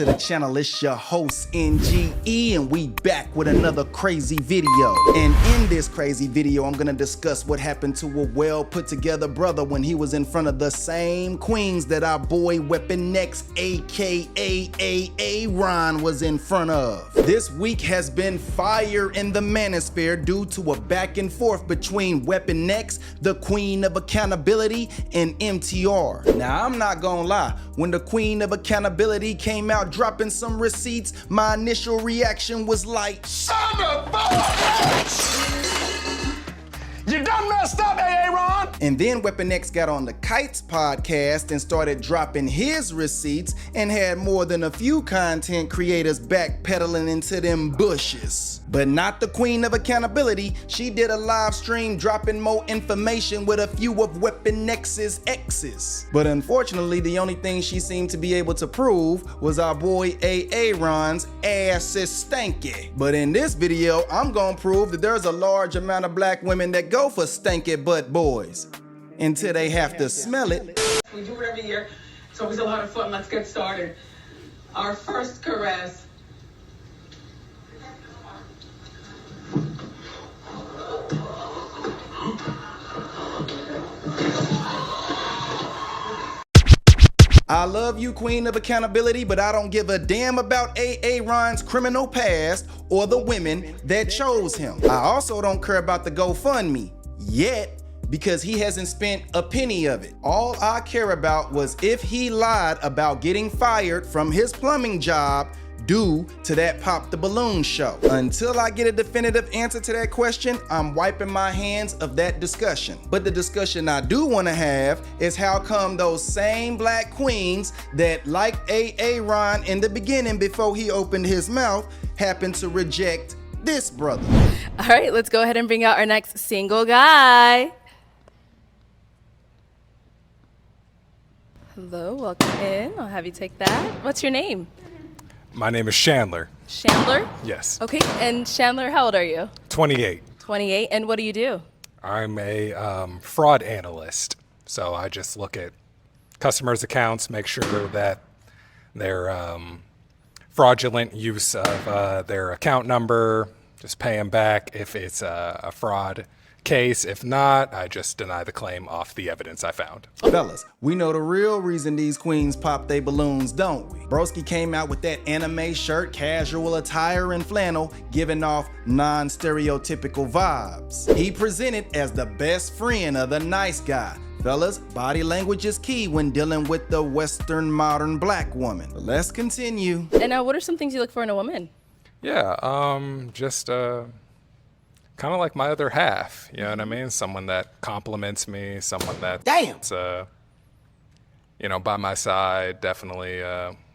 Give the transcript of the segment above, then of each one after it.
to the channel. It's your host NGE, and we back with another crazy video. And in this crazy video, I'm gonna discuss what happened to a well put together brother when he was in front of the same queens that our boy WeaponX, aka Aaron, was in front of. This week has been fire in the manosphere due to a back and forth between WeaponX, the queen of accountability, and MTR. Now, I'm not gonna lie, when the queen of accountability came out dropping some receipts, my initial reaction was like, son of a bitch! You done messed up, Aaron! And then WeaponX got on the Kites podcast and started dropping his receipts and had more than a few content creators backpedaling into them bushes. But not the queen of accountability. She did a live stream dropping more information with a few of WeaponX's exes. But unfortunately, the only thing she seemed to be able to prove was our boy Aaron's ass is stanky. But in this video, I'm gonna prove that there's a large amount of black women that go for stanky butt boys until they have to smell it. We do it every year. It's always a lot of fun. Let's get started. Our first caress. I love you, queen of accountability, but I don't give a damn about Aaron's criminal past or the women that chose him. I also don't care about the GoFundMe yet, because he hasn't spent a penny of it. All I care about was if he lied about getting fired from his plumbing job due to that Pop the Balloon show. Until I get a definitive answer to that question, I'm wiping my hands of that discussion. But the discussion I do want to have is how come those same black queens that liked Aaron in the beginning before he opened his mouth happened to reject this brother. All right, let's go ahead and bring out our next single guy. Hello, welcome in. I'll have you take that. What's your name? My name is Chandler. Chandler? Yes. Okay, and Chandler, how old are you? 28. 28, and what do you do? I'm a fraud analyst. So I just look at customers' accounts, make sure that their fraudulent use of their account number, just pay them back if it's a fraud case. If not, I just deny the claim off the evidence I found. Fellas, we know the real reason these queens pop they balloons, don't we? Broski came out with that anime shirt, casual attire, and flannel, giving off non-stereotypical vibes. He presented as the best friend of the nice guy. Fellas, body language is key when dealing with the Western modern black woman. But let's continue. And now, what are some things you look for in a woman? Yeah, just kind of like my other half, you know what I mean? Someone that compliments me, someone that's, you know, by my side, definitely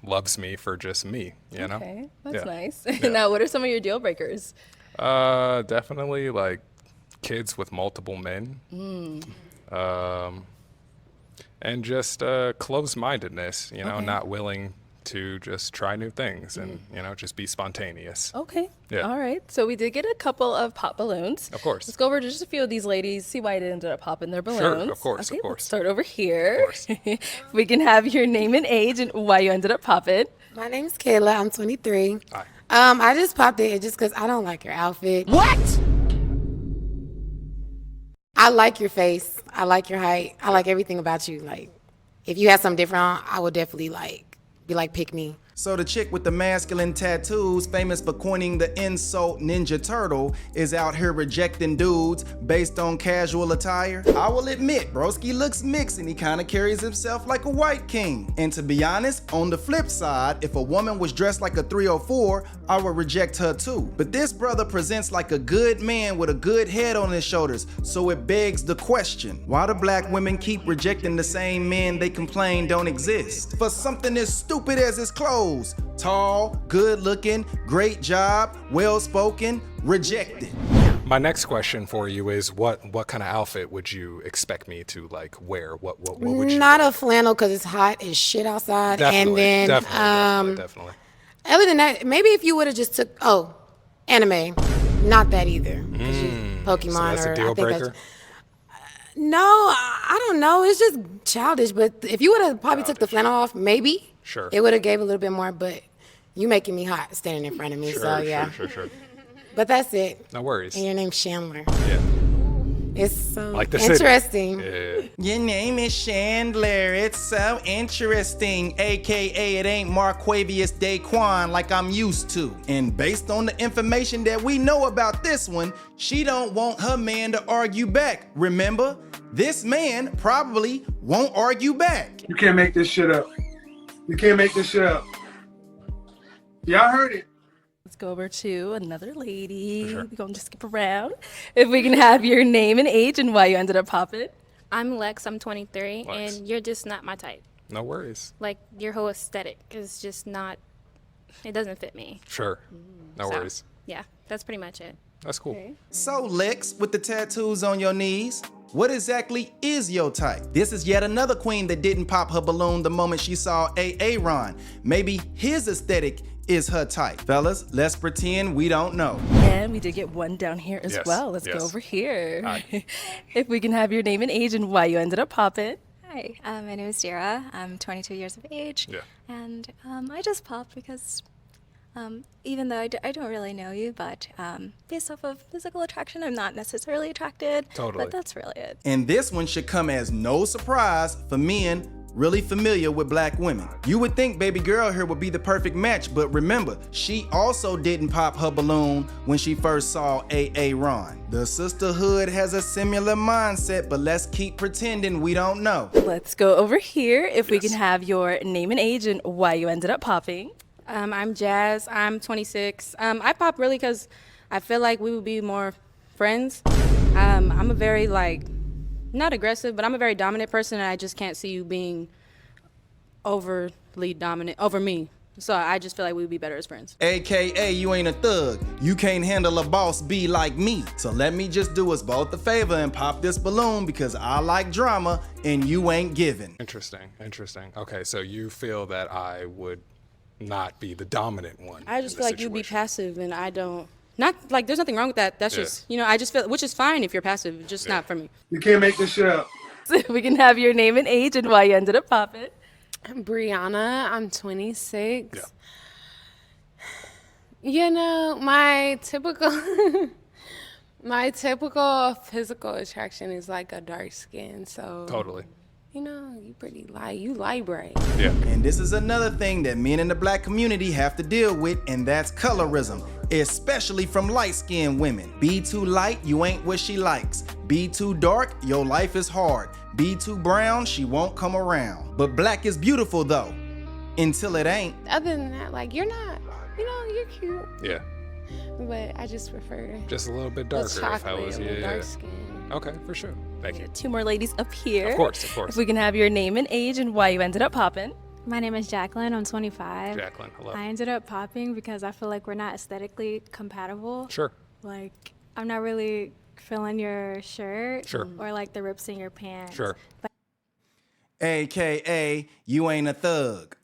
loves me for just me, you know? Okay, that's nice. Yeah. Now, what are some of your deal breakers? Definitely like kids with multiple men. And just closed-mindedness, you know, not willing to just try new things and, you know, just be spontaneous. Okay. Yeah. All right. So we did get a couple of pop balloons. Of course. Let's go over to just a few of these ladies, see why they ended up popping their balloons. Sure, of course, okay, of course. Let's start over here. Of course. We can have your name and age and why you ended up popping. My name's Kayla. I'm 23. Hi. I just popped it just because I don't like your outfit. What? I like your face. I like your height. I like everything about you. Like, if you had something different on, I would definitely be like, pick me. So the chick with the masculine tattoos, famous for coining the insult Ninja Turtle, is out here rejecting dudes based on casual attire? I will admit, broski looks mixed and he kinda carries himself like a white king. And to be honest, on the flip side, if a woman was dressed like a 304, I would reject her too. But this brother presents like a good man with a good head on his shoulders, so it begs the question, why do black women keep rejecting the same men they complain don't exist? For something as stupid as his clothes. Tall, good looking, great job, well spoken, rejected. My next question for you is what kind of outfit would you expect me to like wear? What would you Not a flannel because it's hot as shit outside. Definitely, and then definitely. other than that, maybe if you would have just took anime, not that either. Pokemon So that's or a deal I think breaker? no, I don't know. It's just childish. But if you would have probably took the flannel off, maybe Sure. it would have gave a little bit more. But You making me hot standing in front of me, so yeah. Sure. But that's it. No worries. And your name's Chandler. Yeah. It's so Like the city. interesting. Yeah. Your name is Chandler. It's so interesting. AKA it ain't Marquavius Daquan like I'm used to. And based on the information that we know about this one, she don't want her man to argue back. Remember? This man probably won't argue back. You can't make this shit up. You can't make this shit up. Y'all heard it. Let's go over to another lady. Sure. We're going to skip around. If we can have your name and age and why you ended up popping. I'm Lex, I'm 23, Lex. and you're just not my type. No worries. Like, your whole aesthetic is just not, it doesn't fit me. Sure. No So, worries. Yeah, that's pretty much it. That's cool. So Lex, with the tattoos on your knees, what exactly is your type? This is yet another queen that didn't pop her balloon the moment she saw Aaron. Maybe his aesthetic is her type. Fellas, let's pretend we don't know. And we did get one down here as Yes, well. Let's yes. go over here. Hi. If we can have your name and age and why you ended up popping. Hi, my name is Dira. I'm 22 years of age. Yeah. And I just popped because even though I don't really know you, but based off of physical attraction, I'm not necessarily attracted. Totally. But that's really it. And this one should come as no surprise for men really familiar with black women. You would think baby girl here would be the perfect match, but remember, she also didn't pop her balloon when she first saw Aaron. The sisterhood has a similar mindset, but let's keep pretending we don't know. Let's go over here. If we Yes. can have your name and age and why you ended up popping. I'm Jazz. I'm 26. I pop really because I feel like we would be more friends. I'm a very, not aggressive, but I'm a very dominant person, and I just can't see you being overly dominant over me. So I just feel like we would be better as friends. AKA you ain't a thug. You can't handle a boss bee like me. So let me just do us both a favor and pop this balloon because I like drama and you ain't giving. Interesting. Okay, so you feel that I would not be the dominant one. I just in feel this like you'd be situation. passive, and I don't. Not like there's nothing wrong with that. That's Yeah. just, I just feel, which is fine if you're passive, just not for me. You can't make this shit up. So if we can have your name and age and why you ended up popping. I'm Brianna. I'm 26. Yeah. My typical physical attraction is like a dark skin. So Totally. you pretty light. You light bright. Yeah. And this is another thing that men in the black community have to deal with, and that's colorism, especially from light-skinned women. Be too light, you ain't what she likes. Be too dark, your life is hard. Be too brown, she won't come around. But black is beautiful though, until it ain't. Other than that, you're not. You're cute. Yeah. But I just prefer Just a little bit the darker if I chocolate was. and the Yeah. dark skin. Okay, for sure. Thank you. Two more ladies up here. Of course. If we can have your name and age and why you ended up popping. My name is Jacqueline, I'm 25. Jacqueline, hello. I ended up popping because I feel like we're not aesthetically compatible. Sure. Like, I'm not really feeling your shirt Sure. or like the rips in your pants. Sure. AKA you ain't a thug.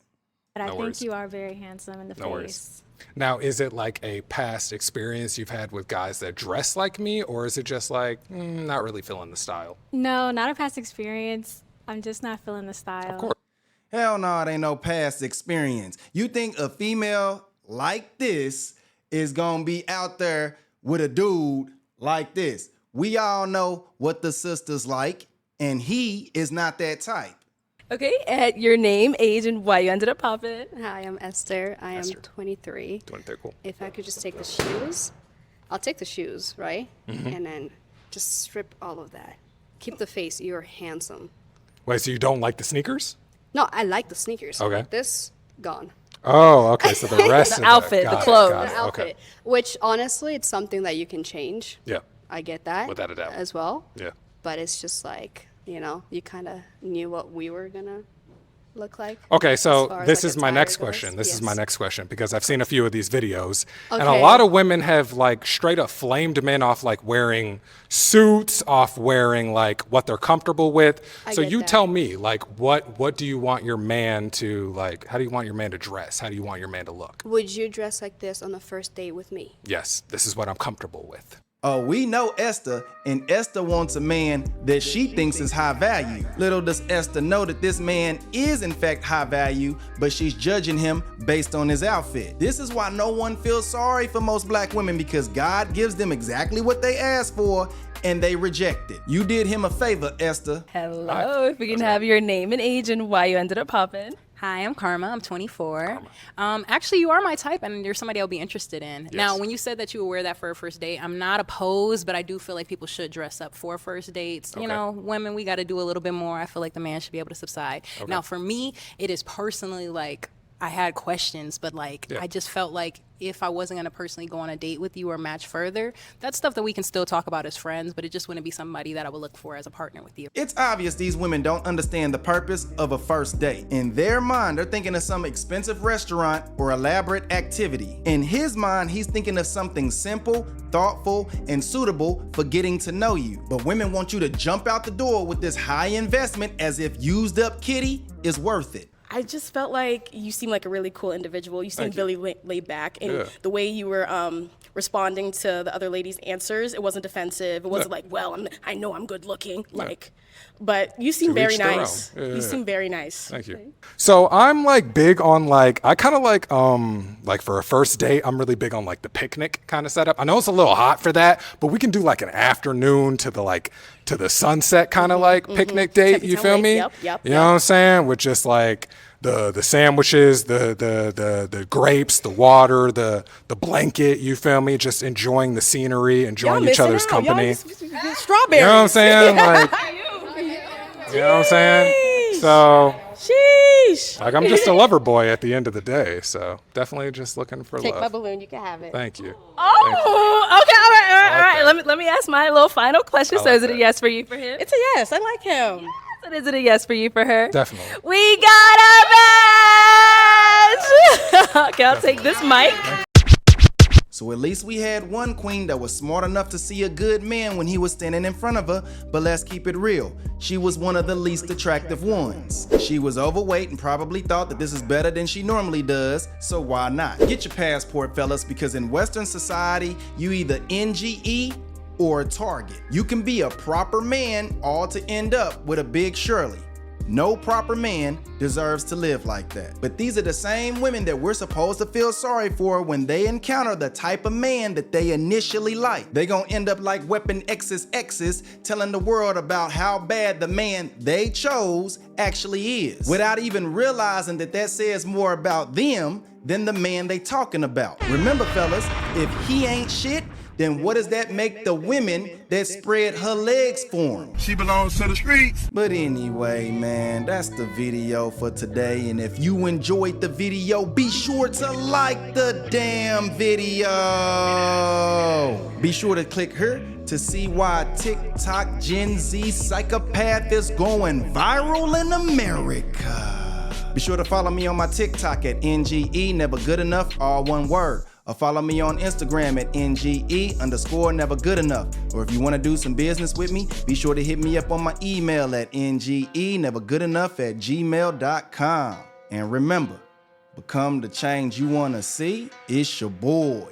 But I No think worries. you are very handsome in the No face. worries. Now, is it like a past experience you've had with guys that dress like me, or is it just like, not really feeling the style? No, not a past experience. I'm just not feeling the style. Of course. Hell no, it ain't no past experience. You think a female like this is gonna be out there with a dude like this? We all know what the sister's like, and he is not that type. Okay, at your name, age, and why you ended up popping. Hi, I'm Esther. I am Esther. 23. 23, cool. If I could just take the shoes, I'll take the shoes, right? And then just strip all of that. Keep the face. You're handsome. Wait, so you don't like the sneakers? No, I like the sneakers. Okay. This, gone. Oh, okay. So the rest The of outfit, got the it, clothes. got The it, outfit, Okay. which honestly, it's something that you can change. Yeah. I get that. Without a doubt. As well. Yeah. But it's just like, you kind of knew what we were going to look like. Okay, as so far as, this like, is my attire next goes. question. This is Yes. my next question because I've seen a few of these videos, and a Okay. lot of women have like straight up flamed men off like wearing suits, off wearing like what they're comfortable with. I So get you that. tell me, like, what do you want your man to like? How do you want your man to dress? How do you want your man to look? Would you dress like this on the first date with me? Yes, this is what I'm comfortable with. Oh, we know Esther, and Esther wants a man that she thinks is high value. Little does Esther know that this man is in fact high value, but she's judging him based on his outfit. This is why no one feels sorry for most black women, because God gives them exactly what they ask for, and they reject it. You did him a favor, Esther. Hello, if we can have your name and age and why you ended up popping. Hi, I'm Karma. I'm 24. Actually, you are my type, and you're somebody I'll be interested in. Yes. Now, when you said that you would wear that for a first date, I'm not opposed, but I do feel like people should dress up for first dates. Okay. You know, women, we got to do a little bit more. I feel like the man should be able to subside. Okay. Now, for me, it is personally like, I had questions, but like, Yeah. I just felt like if I wasn't going to personally go on a date with you or match further, that's stuff that we can still talk about as friends, but it just wouldn't be somebody that I would look for as a partner with you. It's obvious these women don't understand the purpose of a first date. In their mind, they're thinking of some expensive restaurant or elaborate activity. In his mind, he's thinking of something simple, thoughtful, and suitable for getting to know you. But women want you to jump out the door with this high investment as if used up kitty is worth it. I just felt like you seemed like a really cool individual. You seemed really laid back, and the way you were responding to the other lady's answers, it wasn't defensive. It wasn't like, well, I know I'm good looking, but you seem very nice. You seem very nice. Thank you. So I'm like big on like, I kind of like for a first date, I'm really big on like the picnic kind of setup. I know it's a little hot for that, but we can do like an afternoon to the sunset kind of like picnic date. You feel me? Yep. You know what I'm saying? With just like the sandwiches, the grapes, the water, the blanket, you feel me? Just enjoying the scenery, enjoying each other's company. Strawberries. You know what I'm saying? Like, you know what I'm saying? So, sheesh. like, I'm just a lover boy at the end of the day. So definitely just looking for Take love. my balloon, you can have it. Thank you. Oh, okay, all right. Let me ask my little final question. So is it a yes for you for him? It's a yes. I like him. And is it a yes for you for her? Definitely. We got a match! Okay, I'll take this mic. So at least we had one queen that was smart enough to see a good man when he was standing in front of her, but let's keep it real. She was one of the least attractive ones. She was overweight and probably thought that this is better than she normally does, so why not? Get your passport, fellas, because in Western society, you either NGE or a target. You can be a proper man all to end up with a big Shirley. No proper man deserves to live like that. But these are the same women that we're supposed to feel sorry for when they encounter the type of man that they initially like. They gonna end up like Weapon X's exes telling the world about how bad the man they chose actually is, without even realizing that that says more about them than the man they talking about. Remember, fellas, if he ain't shit, then what does that make the women that spread her legs for him? She belongs to the streets. But anyway, man, that's the video for today. And if you enjoyed the video, be sure to like the damn video. Be sure to click here to see why TikTok Gen Z psychopath is going viral in America. Be sure to follow me on my TikTok at NGEnevergoodenough, all one word. Or follow me on Instagram at NGE_nevergoodenough. Or if you want to do some business with me, be sure to hit me up on my email at NGEnevergoodenough@gmail.com. And remember, become the change you want to see. It's your boy,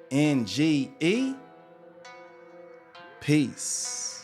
NGE. Peace.